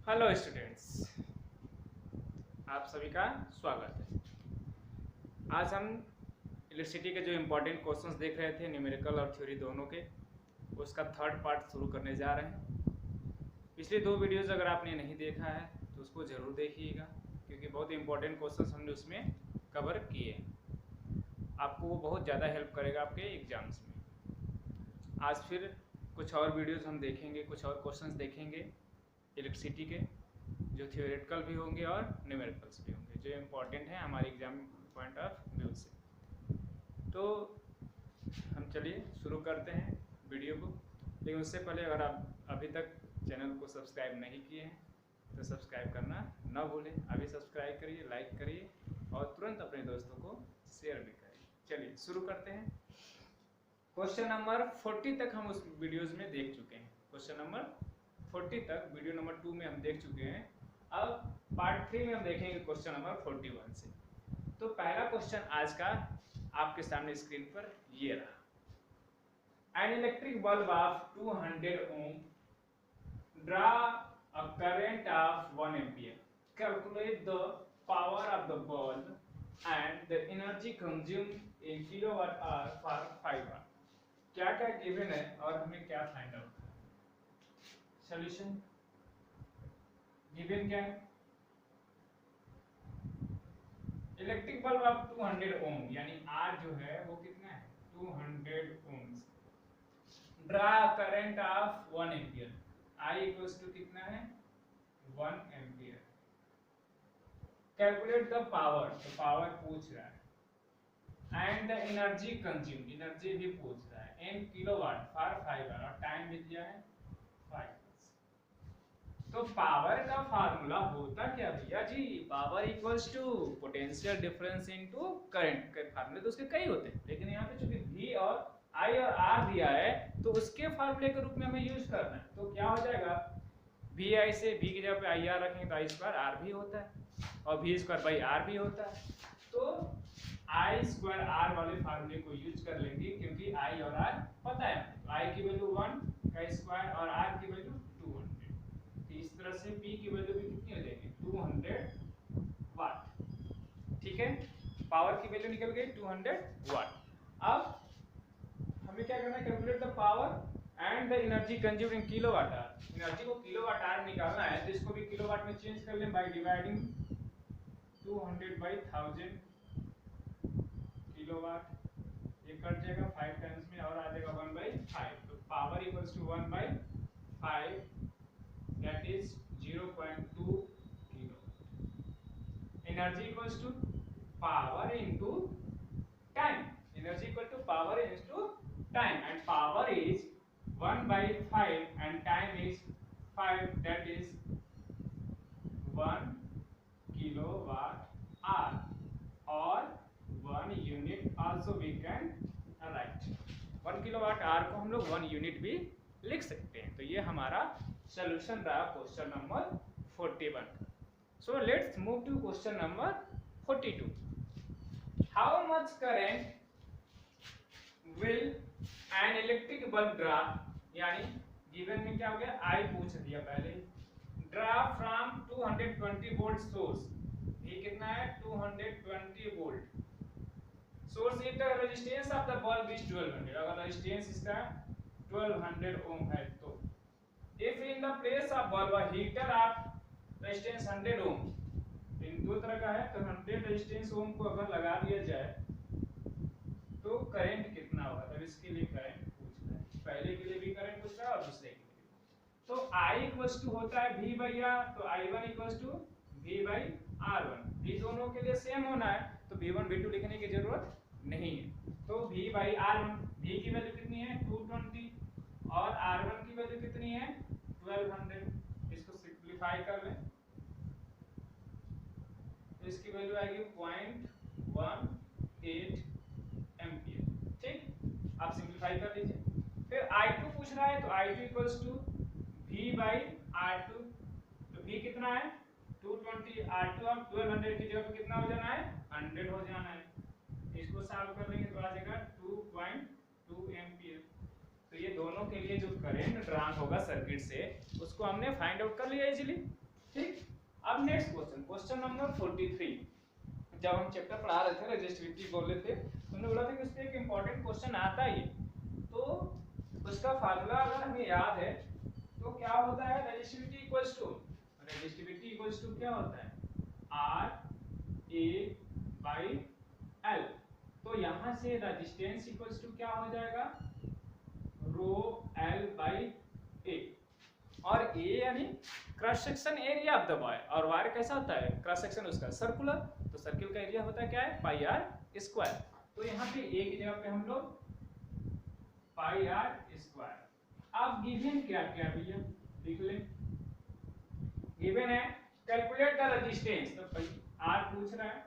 Hello students, आप सभी का स्वागत है। आज हम इलेक्ट्रिसिटी के जो इम्पोर्टेंट क्वेश्चंस देख रहे थे न्यूमेरिकल और थ्योरी दोनों के, उसका थर्ड पार्ट शुरू करने जा रहे हैं। पिछले दो वीडियोज़ अगर आपने नहीं देखा है तो उसको ज़रूर देखिएगा, क्योंकि बहुत इंपॉर्टेंट क्वेश्चंस हमने उसमें कवर किए। आपको वो बहुत ज़्यादा हेल्प करेगा आपके एग्जाम्स में। आज फिर कुछ और वीडियोज़ हम देखेंगे, कुछ और क्वेश्चंस देखेंगे इलेक्ट्रिसिटी के, जो थियोरेटिकल भी होंगे और न्यूमेरिकल्स भी होंगे, जो इम्पोर्टेंट है हमारे एग्जाम पॉइंट ऑफ व्यू से। तो हम चलिए शुरू करते हैं वीडियो को। लेकिन उससे पहले अगर आप अभी तक चैनल को सब्सक्राइब नहीं किए हैं तो सब्सक्राइब करना ना भूलें। अभी सब्सक्राइब करिए, लाइक करिए और तुरंत अपने दोस्तों को शेयर भी करिए। चलिए शुरू करते हैं। क्वेश्चन नंबर 40 तक हम उस वीडियोज़ में देख चुके हैं। क्वेश्चन नंबर 40 तक वीडियो नंबर 2 में हम देख चुके हैं। अब पार्ट 3 में हम देखेंगे क्वेश्चन नंबर 41 से। तो पहला क्वेश्चन आज का आपके सामने स्क्रीन पर ये रहा। An electric bulb of 200 ohm draw a current of 1 ampere, calculate the power of the bulb and the energy consumed in kilowatt hour for 5 hour. क्या क्या गिवन है और हमें क्या फाइंड आउट करना है। सॉल्यूशन गिवन क्या है? इलेक्ट्रिक बल्ब ऑफ 200 ओम, यानी आर जो है वो कितना है 200 ohms, draw current of 1 ampere, I equals to कितना है 1 एम्पियर, कैलकुलेट द पावर, तो पावर पूछ रहा है, and the energy consume, energy भी पूछ रहा है, इन किलोवाट फॉर 5 आवर, और टाइम भी दिया है 5। तो पावर का फार्मूला होता क्या भैया जी? Power equals to potential difference into current. के फार्मूले तो उसके कई होते हैं, लेकिन यहाँ पे चूंकि V और I और R दिया है तो उसके फार्मूले के रूप में हमें यूज करना है। तो क्या हो जाएगा, VI से V की जगह पे IR रखेंगे तो I स्क्वायर R भी होता है और V स्क्वायर बाई R भी होता है। तो I स्क्वायर R वाले फार्मूले को यूज कर लेंगे, क्योंकि I और R पता है। तो I की वैल्यू 1 का स्क्वायर और R की वैल्यू 200। इस तरह से P की वैल्यू भी कितनी हो जाएगी 200 वाट। ठीक है, पावर की वैल्यू निकल गई 200 वाट। अब हमें क्या करना है, calculate the power and the energy consumed in kilowatt our. Energy को किलोवाट आवर निकालना है तो इसको भी किलोवाट में चेंज कर लें बाय डिवाइडिंग 200 बाय 1000 किलोवाट। ये कट जाएगा 5 टाइम्स में और आ जाएगा 1/5। तो power equals to 1/5, that is 0.2 kilo. Energy equals to power into time. Energy equal to power into time, and power is 1/5 and time is 5, that is 1 kilowatt hour, or 1 unit also we can write। 1 kilowatt hour को हम लोग 1 unit भी लिख सकते हैं। तो ये हमारा सॉल्यूशन रहा question number 41। So let's move to question number 42। How much current will an electric bulb draw, यानी गिवन में क्या हो गया, आई पूछ दिया पहले, ड्रा फ्रॉम 220 वोल्ट सोर्स। ये कितना है 220 volt source. If the resistance of the bulb is 1200, अगर रेजिस्टेंस इसका 1200 ओम है तो if in the place of bulb a heater of resistance 100 ohm, इन दो तरह का है, तो 100 रेजिस्टेंस ओम को अगर लगा दिया जाए तो करंट कितना होगा। तब इसके लिए करंट पूछ रहा है, पहले के लिए भी करंट पूछ रहा है और दूसरे के लिए भी। तो I इक्वल्स टू होता है V बाई R, तो I1 equals to V by R1। V दोनों के लिए सेम होना है तो V1 V2 लिखने की जरूरत नहीं है। तो V बाई R1, V की वैल्यू कितनी है 220 और R1 की वैल्यू कितनी है 1200। इसको सिंपलीफाई कर लें तो इसकी वैल्यू आएगी 0.18 एम्पियर। ठीक, आप सिंपलीफाई कर लीजिए। फिर I2 पूछ रहा है तो I2 equals to V by R2। तो V कितना है 220, R2 हम 1200 की जगह पे कितना हो जाना है 100 हो जाना है। इसको सॉल्व कर लेंगे तो आ जाएगा 2.2 एम्पियर। तो ये दोनों के लिए जो करंट ड्रा होगा सर्किट से उसको हमने फाइंड आउट कर लिया इजीली। ठीक। अब नेक्स्ट क्वेश्चन, क्वेश्चन नंबर 43। जब हम चैप्टर पढ़ा रहे थे रेजिस्टिविटी बोले थे, हमने बोला था कि उसमें एक इम्पोर्टेंट क्वेश्चन आता ही है, तो उसका फार्मूला अगर हमें याद है तो क्या होता है, रेजिस्टिविटी इक्वल्स टू क्या होता है, R A बाई L। तो यहाँ से रेजिस्टेंस इक्वल्स टू क्या हो जाएगा, रो L बाई A। और A यानी cross section area of the wire, और वायर कैसा होता है, क्रॉस सेक्शन उसका सर्कुलर, तो सर्किल का एरिया होता है क्या है, पाई आर स्क्वायर। तो यहाँ पे A की जगह पे हम लोग पाई आर स्क्वायर। अब गिवन क्या क्या भैया लिख लें, गिवन है कैलकुलेट द रेजिस्टेंस, तो आर पूछ रहा है,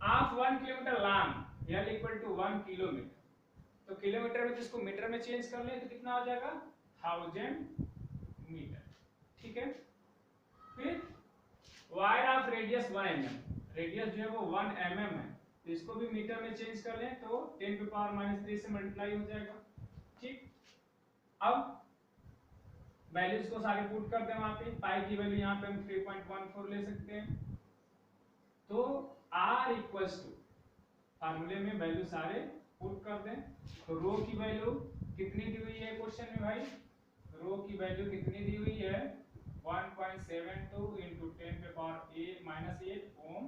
of 1 kilometre long L equal to 1 kilometre. तो किलोमीटर में जिसको मीटर में चेंज कर लें तो कितना हो जाएगा, 1000 मीटर। ठीक है। फिर wire of radius 1 mm, radius जो है वो 1 mm है, तो इसको भी मीटर में चेंज कर लें तो 10⁻³ से मल्टीप्लाई हो जाएगा। ठीक। अब वैल्यूज को सारे पुट कर दें वहां पे, पाई की वैल्यू यहाँ पे हम 3.14 ले सकते हैं। तो R इक्वल्स टू, फार्मूले में वैल्यू सारे पुट कर दें, तो रो की वैल्यू कितनी दी हुई है क्वेश्चन में भाई, रो की वैल्यू कितनी दी हुई है, 1.72 into 10⁻⁻8 ओम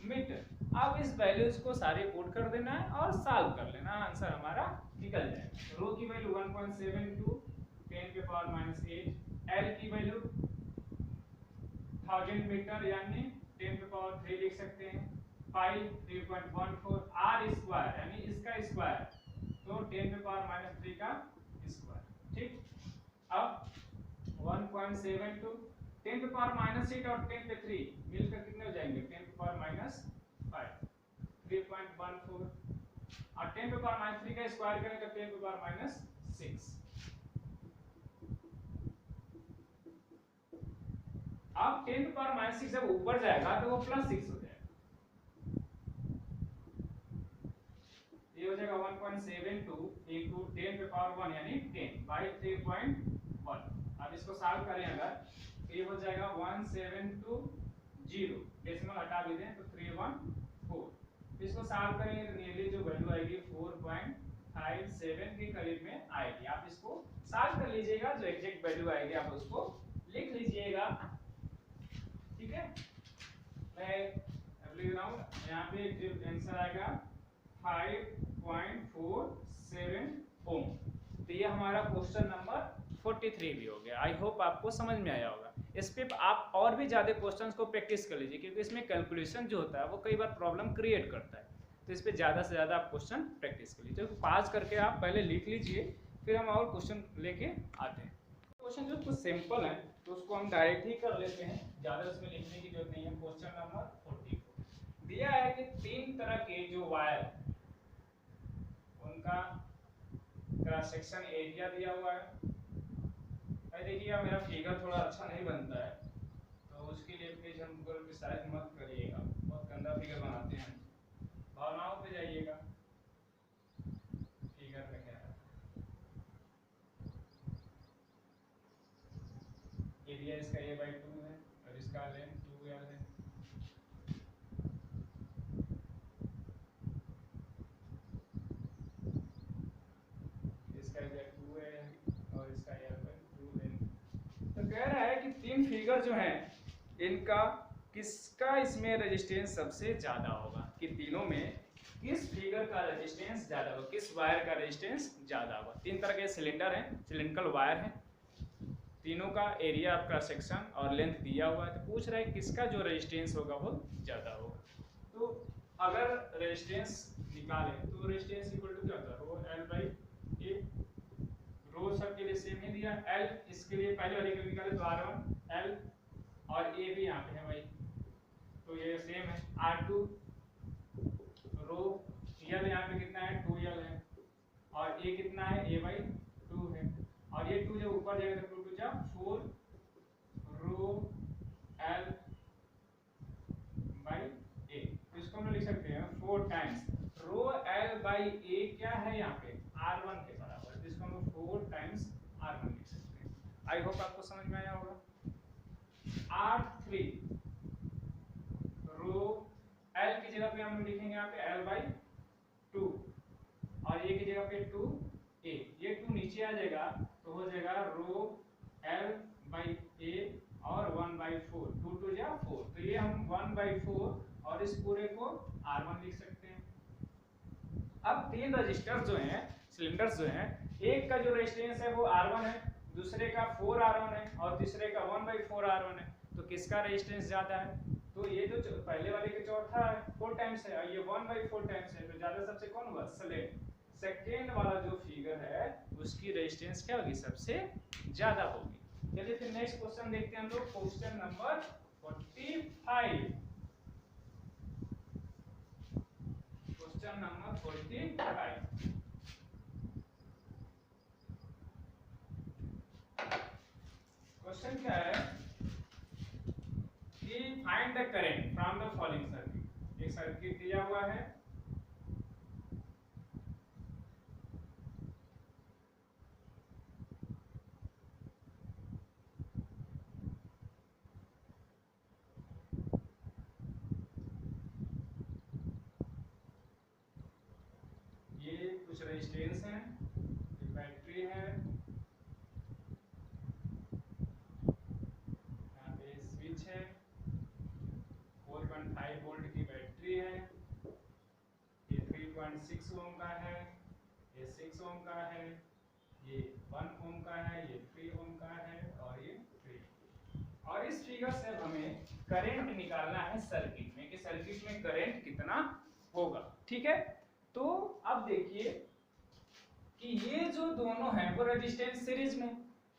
मीटर। अब इस वैल्यूज को सारे पुट कर देना है और सॉल्व कर लेना, आंसर हमारा निकल जाएगा। रो की वैल्यू 1.72 10⁻⁸, L की वैल्यू 1000 मीटर यानी 10⁻³ लिख सकते हैं, पाई 3.14, R स्क्वायर यानी इसका स्क्वायर तो 10⁻³ का स्क्वायर। ठीक। अब 1.72 10⁻⁸ और 10 पे 3 मिलकर कितने हो जाएंगे, 10⁻⁵ 3.14, और 10⁻³ का स्क्वायर करें तो 10⁻�6। अब 10⁻�6 जब ऊपर जाएगा तो वो +6 हो जाएगा, ये हो जाएगा 1.72 into 10⁻1 यानी 10 by 3.1। अब इसको सॉल्व करें अगर तो ये हो जाएगा 1720, डेसिमल हटा भी दें तो 314। इसको सॉल्व करेंगे तो नियरली जो वैल्यू आएगी 4.57 के करीब में आएगी। आप इसको सॉल्व कर लीजिएगा, जो एग्जैक्ट वैल्यू आएगी आप उसको लिख लीजिएगा। ठीक है, मैं अब लिख रहा हूँ यहाँ पे जो आंसर आएगा 5.47 ओम। तो ये हमारा क्वेश्चन नंबर 43 भी हो गया। आई होप आपको समझ में आया होगा। इस पे आप और भी ज़्यादा क्वेश्चंस को प्रैक्टिस कर लीजिए, क्योंकि इसमें कैलकुलेशन जो होता है वो कई बार प्रॉब्लम क्रिएट करता है, तो इस पे ज़्यादा से ज़्यादा आप क्वेश्चन प्रैक्टिस कर लीजिए। तो पास करके आप पहले लिख लीजिए, फिर हम और क्वेश्चन लेके आते हैं। क्वेश्चन जो कुछ सिंपल है तो उसको हम डायरेक्ट ही कर लेते हैं, ज़्यादा उसमें लिखने की जरूरत नहीं है। क्वेश्चन नंबर 44 दिया है कि 3 तरह के जो वायर उनका क्रॉस सेक्शन एरिया दिया हुआ है। देखिएगा मेरा फिगर थोड़ा अच्छा नहीं बनता है, तो उसके लिए प्लीज हम गूगल पे शायद मत करिएगा, बहुत गंदा फिगर बनाते हैं। भावनाओं पे जाइएगा, फिगर में क्या है, एरिया इसका a/2 है और इसका लेंथ 2l है। इसका एरिया 2a है और इसका l/2 लेंथ। तो कह रहा है कि 3 फिगर जो हैं इनका किसका इसमें रेजिस्टेंस सबसे ज्यादा होगा, कि तीनों में किस फिगर का रेजिस्टेंस ज्यादा होगा, किस वायर का रेजिस्टेंस ज्यादा होगा। 3 तरह के सिलेंडर हैं, सिलिंड्रिकल वायर हैं, तीनों का एरिया ऑफ क्रॉस सेक्शन और लेंथ दिया हुआ है, तो पूछ रहा है किसका जो रेजिस्टेंस होगा वो ज्यादा होगा। तो अगर रेजिस्टेंस निकालें तो रेजिस्टेंस इक्वल टू क्या होता है, रो L/A। रो सब के लिए सेम ही दिया, L इसके लिए पहले वाले के निकाले तो R1 L और A भी यहाँ पे है भाई, तो ये सेम है। R2 रो L यहाँ पे कितना है 2L है, और A कितना है A/2 है, और ये 2 जब ऊपर जाएगा तो 2 2 जा 4 रो L/A। तो इसको हम लिख सकते हैं 4 टाइम्स रो L/A क्या है यहाँ पे R1 के बराबर, तो इसको हम 4 टाइम्स R1 लिख सकते हैं। आई होप आपको समझ में आया होगा। R3 रो L की जगह पे हम लिखेंगे यहाँ पे L/2 और ये की जगह पे 2a, ये 2 नीचे आ जाएगा तो हो जाएगा रो L/a और 1/4, 2 2 जा 4, तो ये हम 1/4 और इस पूरे को R1 लिख सकते हैं। अब तीन रजिस्टर्स जो हैं, सिलेंडर्स जो हैं, एक का जो रेजिस्टेंस है वो R1 है, दूसरे का 4R1 है और तीसरे का 1/4R1 है, तो किसका रेजिस्टेंस ज्यादा है? तो ये जो पहले वाले के चौथा है 4 टाइम्स है और ये 1/4 टाइम्स है, तो ज्यादा सबसे कौन हुआ? सेकेंड वाला जो फिगर है उसकी रेजिस्टेंस क्या होगी? सबसे ज्यादा होगी। चलिए फिर नेक्स्ट क्वेश्चन देखते हैं हम लोग, question number 45। Question number 45 question क्या है कि find the current from the following circuit. एक सर्किट दिया हुआ है, ये कुछ रेजिस्टेंस है, बैटरी है, यहाँ पे स्विच है, 4.5 वोल्ट की बैटरी है, ये 3.6 ओम का है, ये 6 ओम का है, ये 1 ओम का है, ये 3 ओम का है और ये 3। और इस फिगर से हमें करंट निकालना है सर्किट में कि सर्किट में करंट कितना होगा। ठीक है, तो अब देखिए कि ये जो दोनों हैं वो रेजिस्टेंस सीरीज में,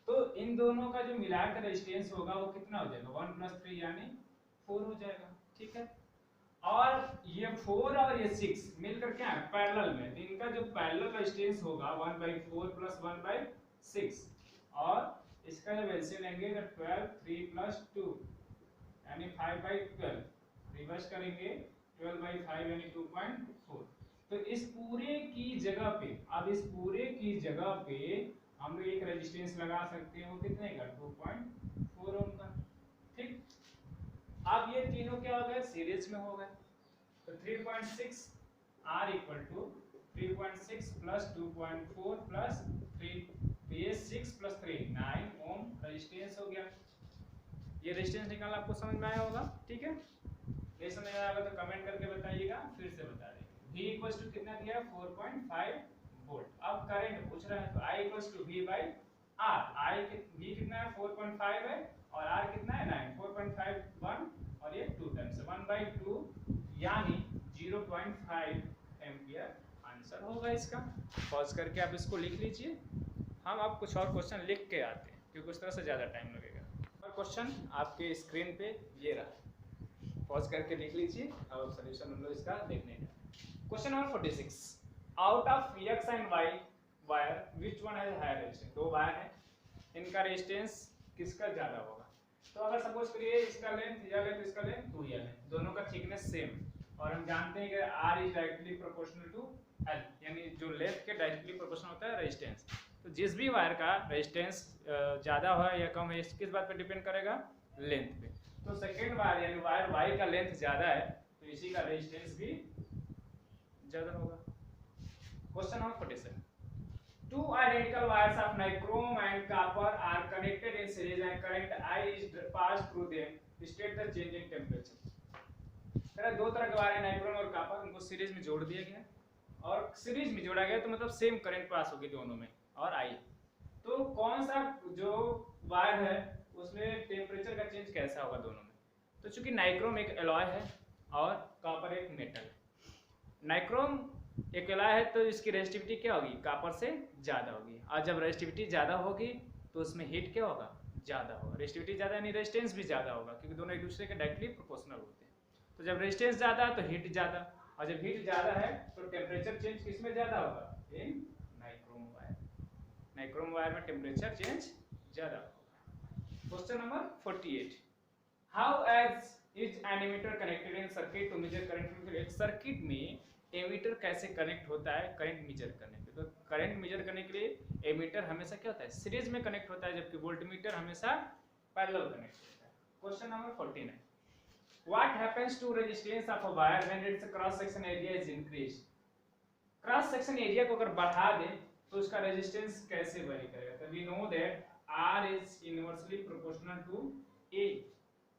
तो इन दोनों का जो मिलाकर रेजिस्टेंस होगा वो कितना हो जाएगा? 1 + 3 यानी 4 हो जाएगा। ठीक है, और ये 4 और ये 6 मिलकर क्या है? पैरेलल में, इनका जो पैरेलल रेजिस्टेंस होगा 1/4 + 1/6 और इसका जब एलसीएम लेंगे तो 12 3 + 2 यानी 5/12, रिवर्स करेंगे 12/5 यानी 2.4। तो इस पूरे की जगह पे, अब इस पूरे की जगह पे हम लोग एक रेजिस्टेंस लगा सकते हैं, वो कितने का? 2.4 ओम का। ठीक, अब ये तीनों क्या हो गए? सीरीज में हो गए, तो 3.6 R = 3.6 + 2.4 + 3, तो ये 6 + 3 9 ओम रेजिस्टेंस हो गया। ये रेजिस्टेंस निकालना आपको समझ में आया होगा। ठीक है, नहीं समझ में आया होगा तो कमेंट करके बताइएगा, फिर से बता देंगे। V = कितना दिया? 4.5 वोल्ट। अब करंट पूछ रहा है तो I = V/R। V कितना है? 4.5 है और R कितना है? 9। 4.5 1 और ये 2 टाइम्स 1/2 यानी 0.5 एम्पियर आंसर होगा इसका। पॉज करके आप इसको लिख लीजिए, हम अब कुछ और क्वेश्चन लिख के आते हैं क्योंकि उस तरह से ज़्यादा टाइम लगेगा। और क्वेश्चन आपके स्क्रीन पे ये रहा, पॉज करके लिख लीजिए। अब सॉल्यूशन हम लोग इसका देखने का। Question number 46, out of X and Y wire which one has higher resistance. दो वायर है, इनका रेजिस्टेंस किसका ज्यादा होगा? तो अगर सपोज करिए इसका लेंथ या लेंथ इसका लेंथ 2 या लेंथ, दोनों का थिकनेस सेम, और हम जानते हैं कि R is directly proportional to L, यानी जो लेंथ के डायरेक्टली प्रोपोर्शनल होता है रेजिस्टेंस। तो जिस भी वायर का रेजिस्टेंस ज्यादा हो या कम है, किस बात पे डिपेंड करेगा? लेंथ पे। तो सेकेंड वायर यानी वायर Y का लेंथ ज्यादा है तो इसी का रेजिस्टेंस भी ज्यादा होगा। Question number 47, two identical wires of nichrome and copper are connected in series and current I is passed through them. State the change in temperature. दो तरह के वायर है, नाइक्रोम और कॉपर, उनको सीरीज में जोड़ दिया गया और सीरीज में जोड़ा गया तो मतलब सेम करंट पास होगी दोनों में और आई। तो कौन सा जो वायर है उसमें टेम्परेचर का चेंज कैसा होगा दोनों में? तो चूंकि नाइक्रोम एक एलॉय है और कॉपर एक मेटल है, नाइक्रोम एक एलॉय है तो इसकी रेजिस्टिविटी क्या होगी? कॉपर से ज़्यादा होगी, और जब रेजिस्टिविटी ज़्यादा होगी तो उसमें हीट क्या होगा? ज़्यादा होगा। रेजिस्टिविटी ज़्यादा यानी रेजिस्टेंस भी ज़्यादा होगा क्योंकि दोनों एक दूसरे के डायरेक्टली प्रोपोर्शनल होते हैं। तो जब रेजिस्टेंस ज़्यादा है तो हीट ज़्यादा, और जब हीट ज़्यादा है तो टेम्परेचर चेंज किस में ज़्यादा होगा? In nichrome wire. Nichrome wire में टेम्परेचर चेंज ज़्यादा होगा। Question number 48, how as is an ammeter connected in circuit to measure current. एक सर्किट में एमीटर कैसे कनेक्ट होता है करंट मेजर करने के? तो करंट मेजर करने के लिए एमीटर हमेशा क्या होता है? सीरीज में कनेक्ट होता है, जबकि वोल्टमीटर हमेशा पैरेलल कनेक्ट होता है। क्वेश्चन नंबर 14 है, what happens to resistance of a wire when its cross section area is increase. Cross section area को अगर बढ़ा दे तो उसका रेजिस्टेंस कैसे वेरी करेगा। तो we know that R is inversely proportional to A,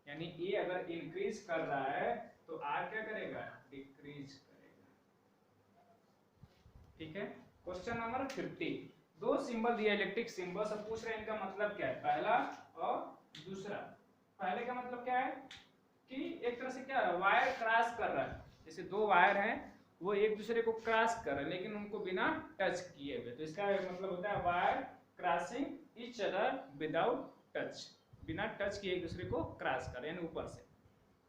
यानी A अगर इंक्रीज कर रहा है तो R क्या करेगा, डिक्रीज करेगा। ठीक है। क्वेश्चन नंबर 50, दो सिंबल दिए इलेक्ट्रिक सिंबल, सब पूछ रहे हैं इनका मतलब क्या है, पहला और दूसरा। पहले का मतलब क्या है कि एक तरह से क्या है, वायर क्रॉस कर रहा है, जैसे दो वायर हैं वो एक दूसरे को क्रॉस कर रहे हैं लेकिन उनको बिना टच किए हुए, तो इसका मतलब होता है wire crossing each other without touch, बिना टच किए एक दूसरे को क्रॉस कर रहे हैं ऊपर से।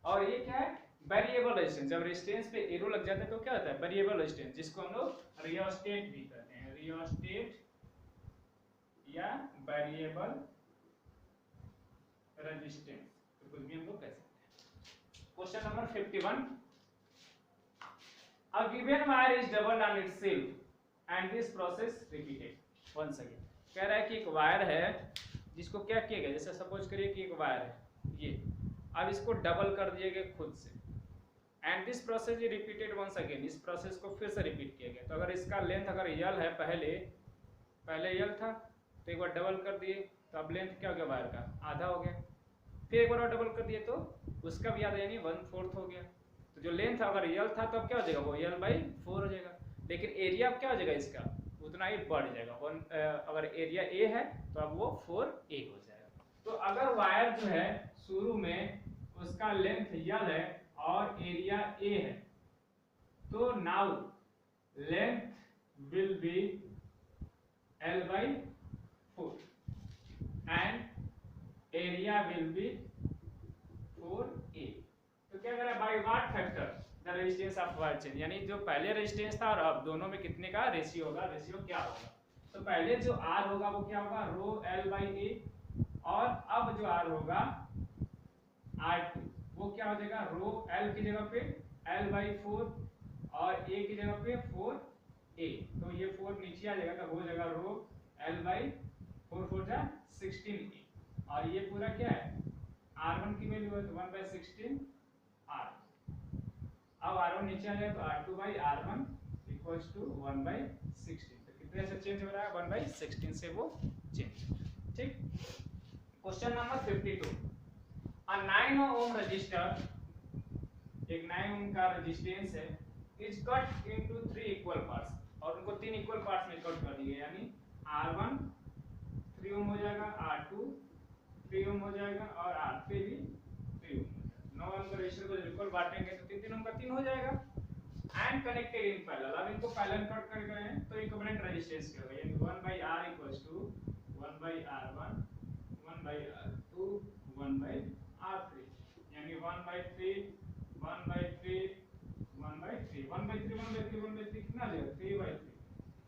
और ये क्या है, वेरिएबल रेजिस्टेंस। जब रेजिस्टेंस पे एरो लग जाता है तो क्या होता है, वेरिएबल रेजिस्टेंस, जिसको हम लोग रियोस्टेट भी कहते हैं, रियोस्टेट या वेरिएबल रेजिस्टेंस, तो कुछ भी हम लोग कह सकते हैं। Question number 51, a given wire is doubled on itself and this process repeated once again। कह रहा है कि एक वायर है जिसको क्या किया गया, जैसे सपोज करिए कि एक वायर है ये, अब इसको डबल कर दिया गया खुद से, and this process is repeated once again, इस प्रोसेस को फिर से रिपीट किया गया। तो अगर इसका लेंथ अगर यल है, पहले यल था तो एक बार डबल कर दिए तो अब लेंथ क्या हो गया वायर का, आधा हो गया, फिर एक बार और डबल कर दिए तो उसका भी आधा यानी 1/4 हो गया। तो जो लेंथ अगर यल था तो अब क्या हो जाएगा, वो यल/4 हो जाएगा, लेकिन एरिया अब क्या हो जाएगा इसका, उतना ही बढ़ जाएगा। अगर एरिया ए है तो अब वो 4a हो जाएगा। तो अगर वायर जो है शुरू में उसका लेंथ यल है और एरिया ए है, तो now length will be l/4 and area will be 4a। तो क्या करें, by what factor the resistance of wire change, यानी जो पहले रेजिस्टेंस था और अब दोनों में कितने का रेशियो होगा, रेशियो क्या होगा। तो पहले जो R होगा वो क्या होगा, रो l/a, और अब जो R होगा R2 वो क्या हो जाएगा, रो L की जगह पे l/4 और A की जगह पे 4a, तो ये 4 नीचे आ जाएगा तो हो जाएगा रो l/4 4 जा 16a, और ये पूरा क्या है R1 की वैल्यू है तो 1/16 R। अब R1 नीचे आ जाए तो R2/R1 इक्वल्स टू 1/16, तो कितने से चेंज हो रहा है, 1/16 से वो चेंज। ठीक। Question number 52, a 9 ohm register, एक 9 ohm का रेजिस्टेंस है, is cut into 3 equal parts, और उनको 3 इक्वल पार्ट्स में कट कर दिए, यानी R1 3 ohm हो जाएगा, R2 3 ohm हो जाएगा और R3 भी 3 ohm। 9 ohm का रेजिस्टर को इक्वल बांटेंगे तो 3 ohm का 3 हो जाएगा, एंड कनेक्टेड इन पैरेलल। अब इनको पैरेलल कट कर गए हैं तो इक्विवेलेंट रेजिस्टेंस क्या होगा, यानी 1/R equals to 1/R1 1/R2 1/R3, यानी 1/3 1/3 1/3 1/3 1/3 1/3 कितना आ जाएगा 3/3,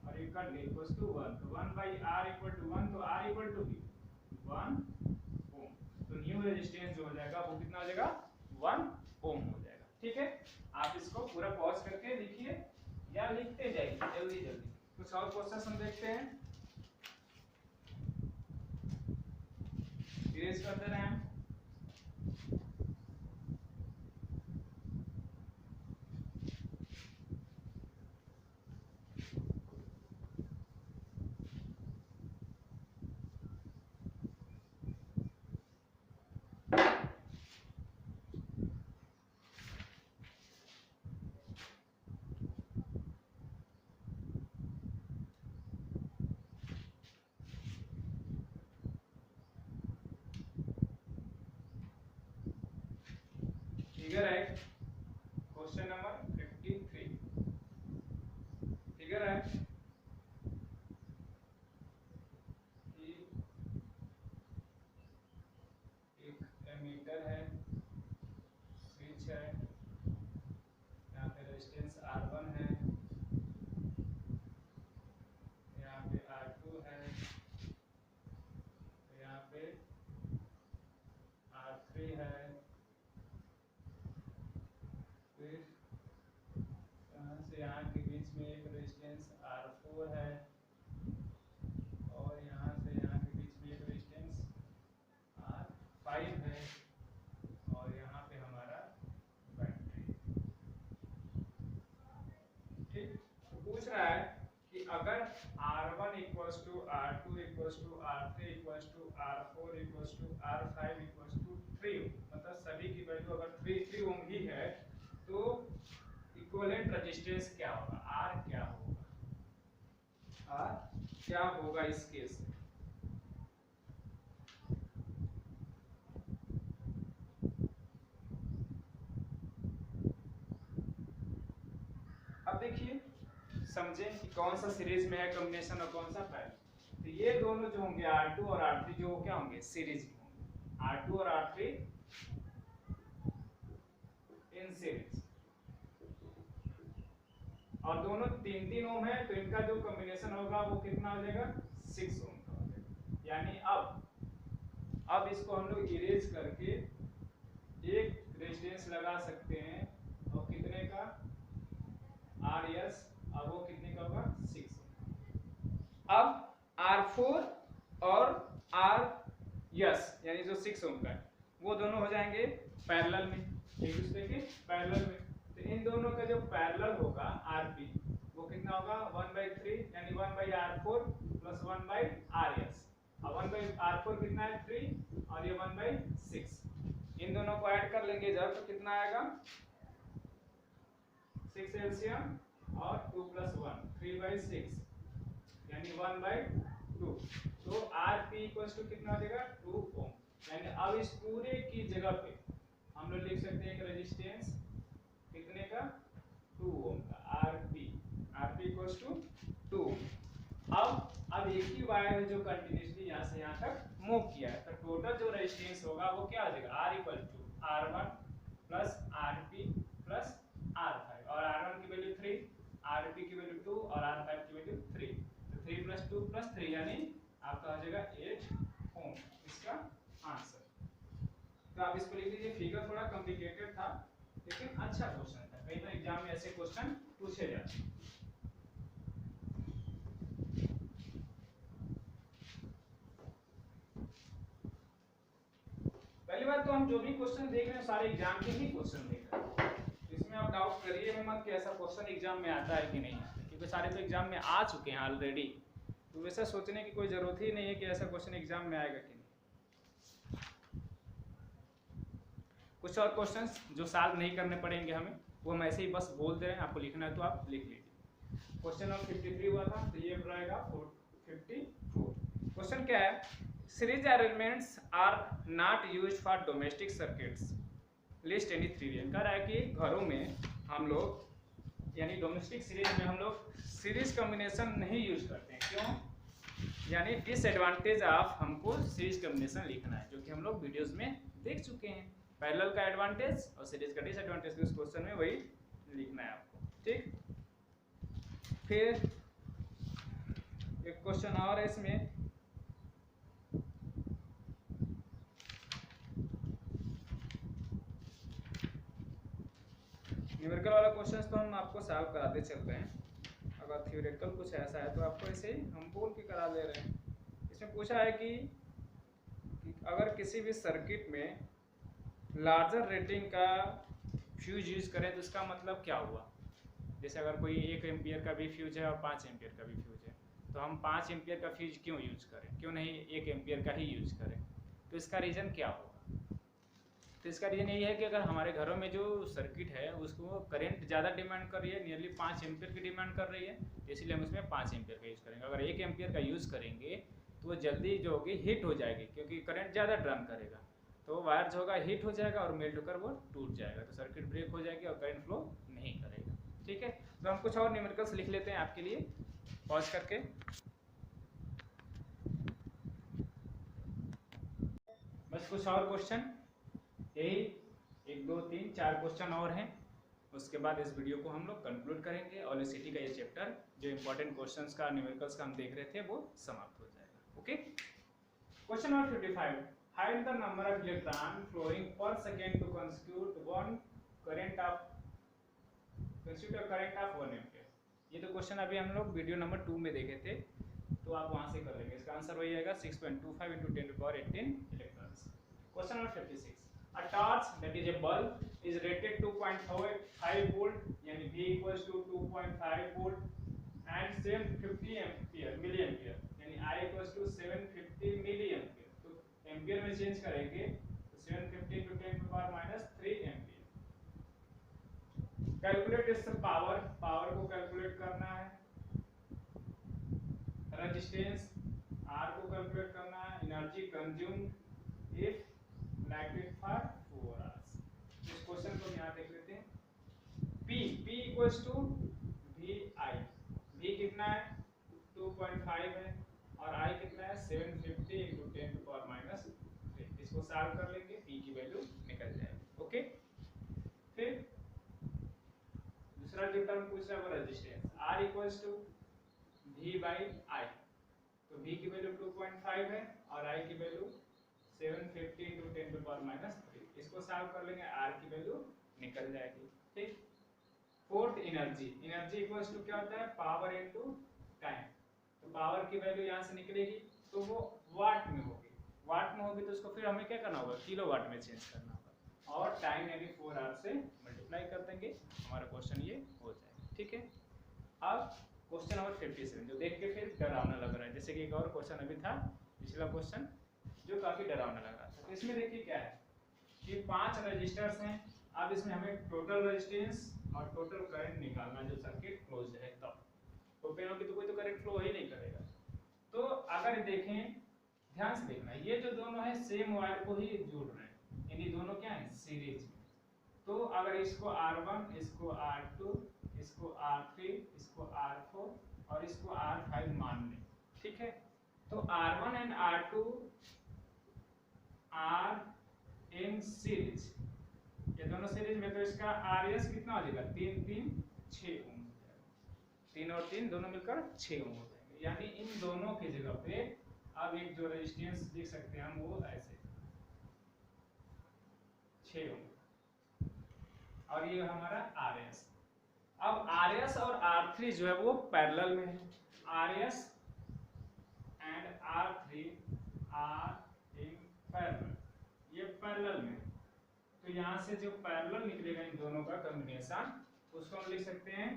और ये कट गए इक्वल्स टू 1, तो 1/R इक्वल टू 1, तो R इक्वल टू 1 ओम। तो न्यू रेजिस्टेंस जो हो जाएगा वो कितना हो जाएगा, 1 ओम हो जाएगा। ठीक है, आप इसको पूरा पॉज करके लिखिए या लिखते जाइए जल्दी जल्दी। कुछ और क्वेश्चन हम देखते हैं, इरेज करते रहें हम। फिगर है क्वेश्चन नंबर 53, फिगर है कि एक एमीटर है, स्विच है, यहाँ पे रेजिस्टेंस R1 है, यहाँ पे R2 है, यहाँ पे R3 है, फिर यहाँ से यहाँ के बीच में एक रेजिस्टेंस R4 है, और यहाँ से यहाँ के बीच में एक रेजिस्टेंस R5 है, equals to R2 equals to R3 equals to R4 equals to R5 equals to 3 ohm, मतलब सभी की वैल्यू अगर 3 ओम ही है तो इक्विवेलेंट रेजिस्टेंस क्या होगा, R क्या होगा, R क्या होगा इस केस में। अब देखिए समझें कि कौन सा सीरीज में है कॉम्बिनेशन और कौन सा पैरेलल। तो ये दोनों जो होंगे R2 और R3 जो क्या होंगे, सीरीज में होंगे, R2 और R3 इन सीरीज, और दोनों 3 ओम है तो इनका जो कॉम्बिनेशन होगा वो कितना हो जाएगा, 6 ओम का हो जाएगा। यानी अब इसको हम लोग इरेज करके एक रेजिस्टेंस लगा सकते हैं, और कितने का, RS, अब वो कितने का होगा, 6 ओम। अब R4 और RS यानी जो 6 ओम का है वो दोनों हो जाएंगे पैरेलल में, एक दूसरे के पैरेलल में। तो इन दोनों का जो पैरेलल होगा RP वो कितना होगा, 1/3 यानी 1/R4 प्लस 1/RS। अब 1/R4 कितना है, 3, और ये 1/6। इन दोनों को ऐड कर लेंगे जब तो कितना आएगा, 6 एलसीएम और 2 + 1 3/6 यानी 1/2। तो RP कितना हो जाएगा, 2 ओम। यानी अब इस पूरे की जगह पे हम लोग लिख सकते हैं एक रेजिस्टेंस कितने का, 2 ओम का, RP = 2 ओम। अब एक ही वायर है जो कंटिन्यूअसली यहाँ से यहाँ तक मूव किया है, तो टोटल जो रेजिस्टेंस होगा वो क्या हो जाएगा, R = R1 + RP + R5, और R1 की वैल्यू 3, RP की वैल्यू 2 और R5 की वैल्यू 3, तो 3 + 2 + 3 यानी आपका हो जाएगा 8 ओम इसका आंसर। तो आप इसको लिख लीजिए। फिगर थोड़ा कॉम्प्लिकेटेड था लेकिन अच्छा क्वेश्चन था, कई बार एग्जाम में ऐसे क्वेश्चन पूछे जाते हैं। पहली बात तो हम जो भी क्वेश्चन देख रहे हैं सारे एग्जाम के ही क्वेश्चन देख रहे हैं, इसमें आप डाउट करिए मत कि ऐसा क्वेश्चन एग्जाम में आता है कि नहीं आता, क्योंकि सारे तो एग्जाम में आ चुके हैं ऑलरेडी, तो वैसा सोचने की कोई जरूरत ही नहीं है कि ऐसा क्वेश्चन एग्जाम में आएगा कि नहीं। कुछ और क्वेश्चंस जो सॉल्व नहीं करने पड़ेंगे हमें, वो हम ऐसे ही बस बोल दे रहे हैं, आपको लिखना है तो आप लिख लीजिए। क्वेश्चन नंबर 53 हुआ था, तो ये रहेगा 54। क्वेश्चन क्या है, series elements are not used for domestic circuits, list any 3 कह रहा है कि घरों में हम लोग यानी डोमेस्टिक सीरीज में हम लोग सीरीज कॉम्बिनेशन नहीं यूज करते हैं, क्यों, यानी डिसएडवांटेज ऑफ हमको सीरीज कॉम्बिनेशन लिखना है, जो कि हम लोग वीडियोस में देख चुके हैं। पैरेलल का एडवांटेज और सीरीज का डिसएडवांटेज इस क्वेश्चन में वही लिखना है आपको, ठीक। फिर एक क्वेश्चन और है इसमें, न्यूमेरिकल वाला क्वेश्चन तो हम आपको सॉल्व कराते चलते हैं, अगर थ्योरेटिकल कुछ ऐसा है तो आपको ऐसे ही हम बोल के करा दे रहे हैं। इसमें पूछा है कि अगर किसी भी सर्किट में लार्जर रेटिंग का फ्यूज यूज करें तो इसका मतलब क्या हुआ। जैसे अगर कोई 1 एम्पियर का भी फ्यूज है और 5 एम्पियर का भी फ्यूज है, तो हम 5 एम्पियर का फ्यूज क्यों यूज करें, क्यों नहीं 1 एम्पियर का ही यूज करें, तो इसका रीज़न क्या होगा। तो इसका रीज़न यही है कि अगर हमारे घरों में जो सर्किट है उसको करंट ज़्यादा डिमांड कर रही है, नियरली 5 एम्पियर की डिमांड कर रही है, तो इसलिए हम उसमें 5 एम्पियर का यूज़ करेंगे। अगर 1 एम्पियर का यूज़ करेंगे तो वो जल्दी जो होगी हीट हो जाएगी, क्योंकि करंट ज़्यादा ड्रम करेगा, तो वायर जो होगा हीट हो जाएगा और मेल्ट होकर वो टूट जाएगा, तो सर्किट ब्रेक हो जाएगी और करंट फ्लो नहीं करेगा, ठीक है। तो हम कुछ और न्यूमेरिकल्स लिख लेते हैं आपके लिए, पॉज करके। बस कुछ और क्वेश्चन, यही 1 2 3 4 क्वेश्चन और हैं, उसके बाद इस वीडियो को हम लोग कंक्लूड करेंगे और सिटी का ये चैप्टर जो इंपॉर्टेंट क्वेश्चंस का न्यूमेरिकल्स का हम देख रहे थे वो समाप्त हो जाएगा, okay. Question number 55, find the number of electron flowing per second to constitute one current of 1 ampere. ये तो क्वेश्चन अभी हम लोग वीडियो नंबर 2 में देखे थे, तो आप वहां से कर लेंगे। इसका आंसर वही आएगा 6.25 × 10⁻18 electrons. Question number 56, a torch that is a bulb is rated 2.5 volt यानी V = 2.5 volt and 750 ampere milli ampere, यानी I equals to 750 milli ampere. तो एम्पियर में चेंज करेंगे तो 750 × 10⁻³ एम्पियर। कैलकुलेट इससे पावर को कैलकुलेट करना है, रेजिस्टेंस R को कैलकुलेट करना है, energy consumed if lighted for 4 hours. इस क्वेश्चन को यहाँ देख लेते हैं। P equals to VI, V कितना है 2.5 है और I कितना है 750 × 10⁻³ इसको सॉल्व कर लेंगे, P की वैल्यू निकल जाएगी। ओके, फिर दूसरा जो टर्म पूछ रहा है वो resistance R equals to V/I, तो V की वैल्यू 2.5 है और I की वैल्यू 750 × 10⁻³ इसको सॉल्व कर लेंगे, R की वैल्यू निकल जाएगी। ठीक। फोर्थ एनर्जी इक्वल्स टू क्या होता है पावर इनटू टाइम, तो पावर की वैल्यू यहाँ से निकलेगी तो वो वाट में होगी तो उसको फिर हमें क्या करना होगा किलोवाट में चेंज करना होगा, और टाइम यानी 4 आवर से मल्टीप्लाई कर देंगे, हमारा क्वेश्चन ये हो जाएगा। ठीक है। अब क्वेश्चन नंबर 57 जो देख के फिर डरावना लग रहा है, जैसे कि एक और क्वेश्चन अभी था पिछला क्वेश्चन जो काफी डरावना लग रहा था। तो इसमें देखिए क्या है कि 5 रजिस्टर्स हैं। अब इसमें हमें टोटल रेजिस्टेंस और टोटल करंट निकालना, जो सर्किट क्लोज है तब ओपन होगी तो कोई तो करंट फ्लो ही नहीं करेगा। तो अगर देखें ध्यान से देखना, ये जो दोनों है सेम वायर को ही जोड़ रहे हैं, यानी दोनों क्या है सीरीज में। तो अगर इसको R1, इसको R2, इसको R3, इसको R4 और इसको R5 मान लें, ठीक है। तो R1 and R2 are in series, ये दोनों सीरीज में, तो इसका RS कितना हो जाएगा 3 3 6 ओम हो जाएगा, 3 और 3 दोनों मिलकर 6 ओम हो जाएंगे। यानी इन दोनों की जगह पे अब एक जो रेजिस्टेंस लिख सकते हैं हम वो ऐसे 6 ओम, और ये हमारा RS। अब RS और R3 जो है वो पैरेलल में है, RS and R3 are in parallel, ये पैरेलल में। तो यहाँ से जो पैरेलल निकलेगा इन दोनों का कॉम्बिनेशन, उसको हम लिख सकते हैं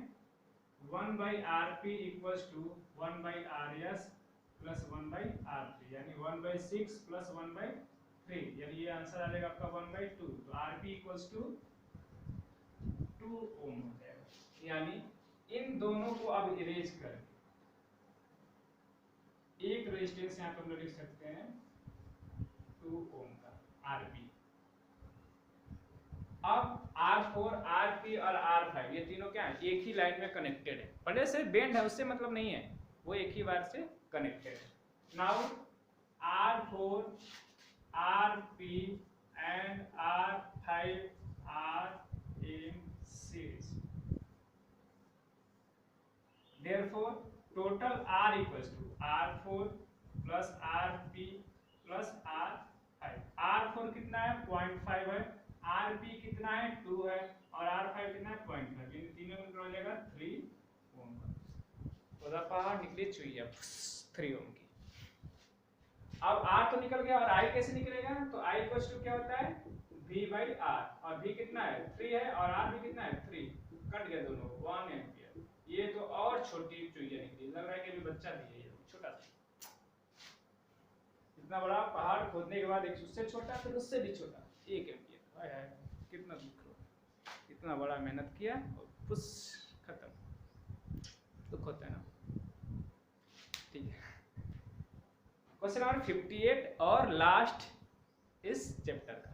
1/RP equals to 1/RS plus 1/R3, यानी 1/6 प्लस 1/3, यानी ये आंसर आ जाएगा आपका 1/2। तो RP इक्वल्स टू 2 ओम हो जाएगा। यानी इन दोनों को अब इरेज करके एक रेजिस्टेंस यहाँ पर हम लिख सकते हैं 2 ओम का RP। अब R4, RP और R5 ये तीनों क्या है एक ही लाइन में कनेक्टेड है, भले से बेंड है उससे मतलब नहीं है, वो एक ही वायर से कनेक्टेड है। Now R4, RP and R5 are in series, therefore total R equals to R4 plus RP plus R5। R4 कितना है 0.5 है, RP कितना है 2 है और R5 कितना है 0.5, इन तीनों में हो जाएगा 3 ओम का। तो पावर निकली चुई 3 ओम की। अब R तो निकल गया और I कैसे निकलेगा, तो I इक्वल्स टू क्या होता है V/R, और V कितना है 3 है और R भी कितना है 3, कट गया दोनों 1 एम्पियर। ये तो और छोटी चुईया निकली, लग रहा है कि अभी बच्चा भी है छोटा सा। इतना बड़ा पहाड़ खोदने के बाद एक उससे छोटा फिर उससे भी छोटा 1 एम्पियर, हाय हाय कितना दुख हो, इतना बड़ा मेहनत किया और पुश खत्म, दुख होता है ना। ठीक है, क्वेश्चन नंबर 58 और लास्ट इस चैप्टर का,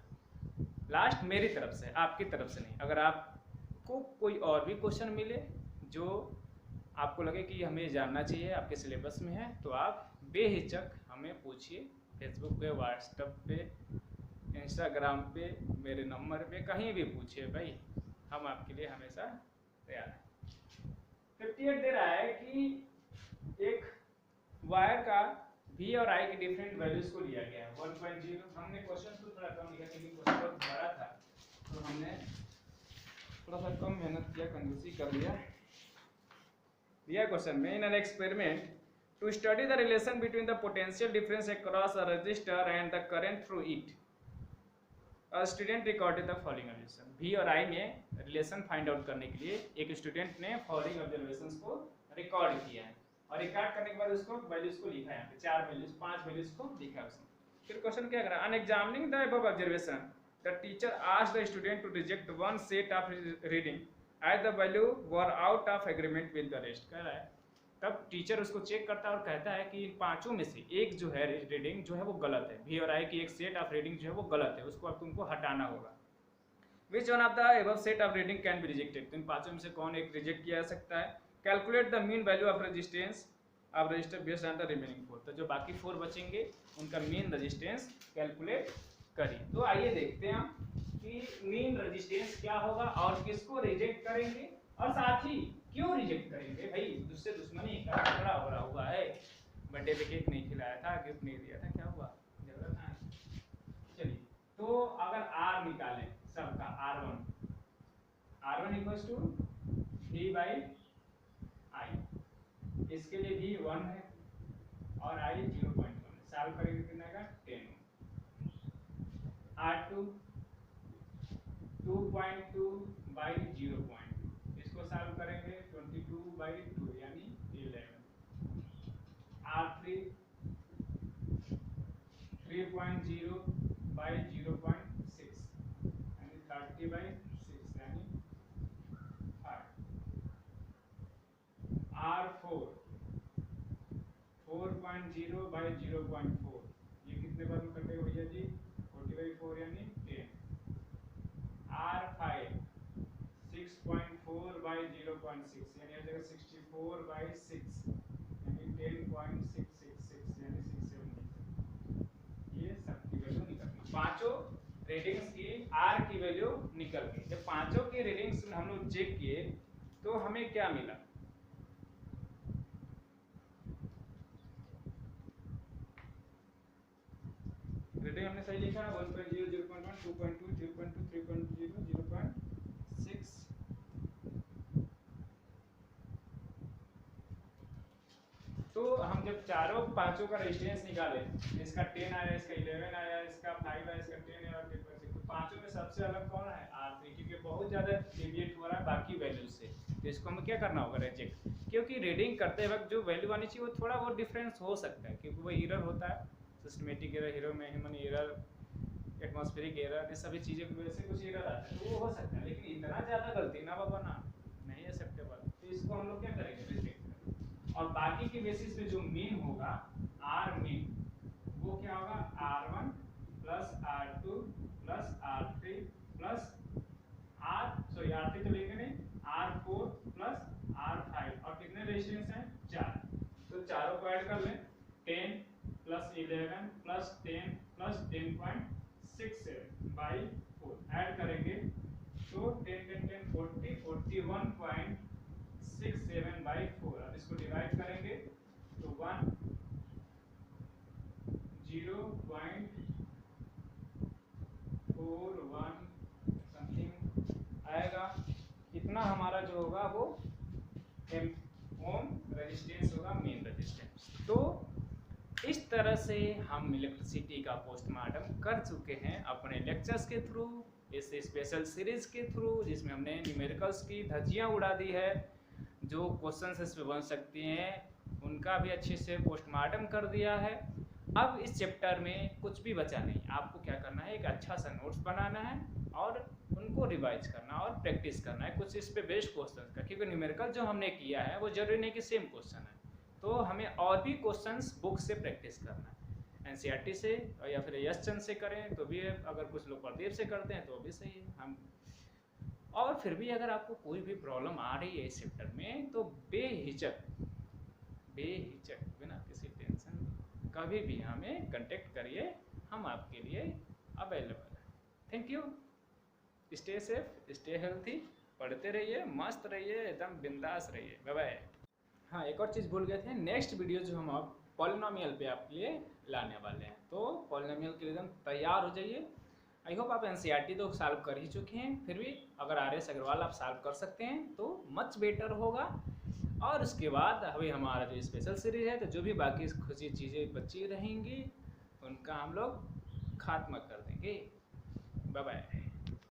लास्ट मेरी तरफ से, आपकी तरफ से नहीं। अगर आपको कोई और भी क्वेश्चन मिले जो आपको लगे कि हमें जानना चाहिए, आपके सिलेबस में है, तो आप बेहिचक हमें पूछिए, फेसबुक पे, व्हाट्सएप पे, इंस्टाग्राम पे, मेरे नंबर पे, कहीं भी पूछिए भाई, हम आपके लिए हमेशा तैयार हैं। 58 दे रहा है कि एक वायर का V और I की डिफरेंट वैल्यूज को लिया गया है 1.0। हमने क्वेश्चन तो थोड़ा कम लिखा क्योंकि क्वेश्चन बहुत बड़ा था, तो हमने थोड़ा सा कम मेहनत किया, कंजूसी कर लिया। दिया क्वेश्चन में, in an experiment to study the relation between the potential difference across a resistor and the current through it, a student recorded the following observation. V और I में रिलेशन फाइंड आउट करने के लिए एक student ने following observations को record किया है, और रिकॉर्ड करने के बाद उसको वैल्यूज को लिखा है, यहाँ पे 4 वैल्यूज 5 वैल्यूज को लिखा है उसने। फिर क्वेश्चन क्या कर रहा है, on examining the above observation the teacher asked the student to reject one set of reading as the value were out of agreement with the rest. कह रहा है तब टीचर उसको चेक करता है और कहता है कि इन पांचों में से एक जो है रीडिंग जो है वो गलत है, भी और आई की एक सेट ऑफ रीडिंग जो है वो गलत है, उसको अब तुमको हटाना होगा। Which one of the above set of reading can be rejected, तो इन पांचों में से कौन एक रिजेक्ट किया जा सकता है। Calculate the mean value of resistance of register based on the remaining 4, तो जो बाकी 4 बचेंगे उनका मीन रेजिस्टेंस कैलकुलेट करिए। तो आइए देखते हैं हम कि मीन रेजिस्टेंस क्या होगा और किसको रिजेक्ट करेंगे, और साथ ही क्यों रिजेक्ट करेंगे। भाई उससे दुश्मनी का झगड़ा हो रहा हुआ है, बर्थडे पे केक नहीं खिलाया था, गिफ्ट नहीं दिया था, क्या हुआ, झगड़ा था। चलिए तो अगर R निकालें सबका R1 equals to V by I, इसके लिए भी 1 है और I 0.1 है, सॉल्व करेंगे कितना का 10। R2 2.2 बाई 0.2, इसको सॉल्व करेंगे 22/2 यानी 11। R3 3.0 बाई 0.6 यानी 30/6 यानी 5। R4 4.0 बाई 0.4, ये कितने बार में कटेगा भैया जी, 40/4 यानी 10। R5 6.4 बाई 0.6 यानी आ जाएगा 64/6 यानी 10.666 यानी 67। ये सब की वैल्यू निकल गई, पांचों रीडिंग्स की R की वैल्यू निकल गई। जब पांचों की रीडिंग्स हम लोग चेक किए तो हमें क्या मिला, रीडिंग हमने सही लिखा है 1.0 0.1 2.2 0.2 3.0 0.6। तो हम जब चारों पांचों का रेजिस्टेंस निकाले, इसका 10 आया, इसका 11 आया, इसका 5 आया, इसका 10 आया और 10.6, तो पांचों में सबसे अलग कौन है, R3, क्योंकि बहुत ज्यादा डेविएट हो रहा है बाकी वैल्यू से, तो इसको हमें क्या करना होगा, रिजेक्ट। क्योंकि रीडिंग करते वक्त जो वैल्यू आनी चाहिए वो थोड़ा बहुत डिफरेंस हो सकता है, क्योंकि वो एरर होता है, systematic error, human error, atmospheric error, ये सभी चीज़ों की वजह से कुछ एरर आता है, तो वो हो सकता है, लेकिन इतना ज़्यादा गलती ना बाबा ना, नहीं एक्सेप्टेबल। तो इसको हम लोग क्या करेंगे, रिजेक्ट करेंगे। और बाकी की बेसिस पे जो मीन होगा R मीन, वो क्या होगा R1 plus R2 plus R3 plus R3 तो लेंगे नहीं, R4 प्लस R5, और कितने रेजिस्टेंस हैं 4, तो चारों को ऐड कर लें, 10 plus 11 plus 10 plus 10.67 by 4 add करेंगे तो 10 40 41.67 बाई 4। अब इसको डिवाइड करेंगे तो 10.41 समथिंग आएगा, इतना हमारा जो होगा वो ओम रेजिस्टेंस होगा, मेन रेजिस्टेंस। तो इस तरह से हम इलेक्ट्रिसिटी का पोस्टमार्टम कर चुके हैं अपने लेक्चर्स के थ्रू, इस स्पेशल सीरीज के थ्रू, जिसमें हमने न्यूमेरिकल्स की धज्जियां उड़ा दी है, जो क्वेश्चंस इस पे बन सकती हैं उनका भी अच्छे से पोस्टमार्टम कर दिया है। अब इस चैप्टर में कुछ भी बचा नहीं, आपको क्या करना है, एक अच्छा सा नोट्स बनाना है और उनको रिवाइज करना और प्रैक्टिस करना है कुछ इस पे बेस्ड क्वेश्चन का, क्योंकि न्यूमेरिकल जो हमने किया है वो जरूरी नहीं कि सेम क्वेश्चन है, तो हमें और भी क्वेश्चंस बुक से प्रैक्टिस करना है, एनसीईआरटी से या फिर यश चंद से करें तो भी, अगर कुछ लोग प्रदीप से करते हैं तो भी सही है हम। और फिर भी अगर आपको कोई भी प्रॉब्लम आ रही है इस चैप्टर में तो बेहिचक बिना किसी टेंशन कभी भी हमें कांटेक्ट करिए, हम आपके लिए अवेलेबल है। Thank you, stay safe, stay healthy, पढ़ते रहिए, मस्त रहिए, एकदम बिंदास रहिए, बाय बाय। हाँ, एक और चीज़ भूल गए थे, नेक्स्ट वीडियो जो हम आप पॉलिनोमियल पे आपके लिए लाने वाले हैं, तो पॉलिनोमियल के लिए एकदम तैयार हो जाइए। आई होप आप एनसीईआरटी तो सॉल्व कर ही चुके हैं, फिर भी अगर RS अग्रवाल आप सॉल्व कर सकते हैं तो मच बेटर होगा। और उसके बाद अभी हमारा जो स्पेशल सीरीज है, तो जो भी बाकी खुशी चीज़ें बची रहेंगी उनका हम लोग खात्मा कर देंगे। Bye bye.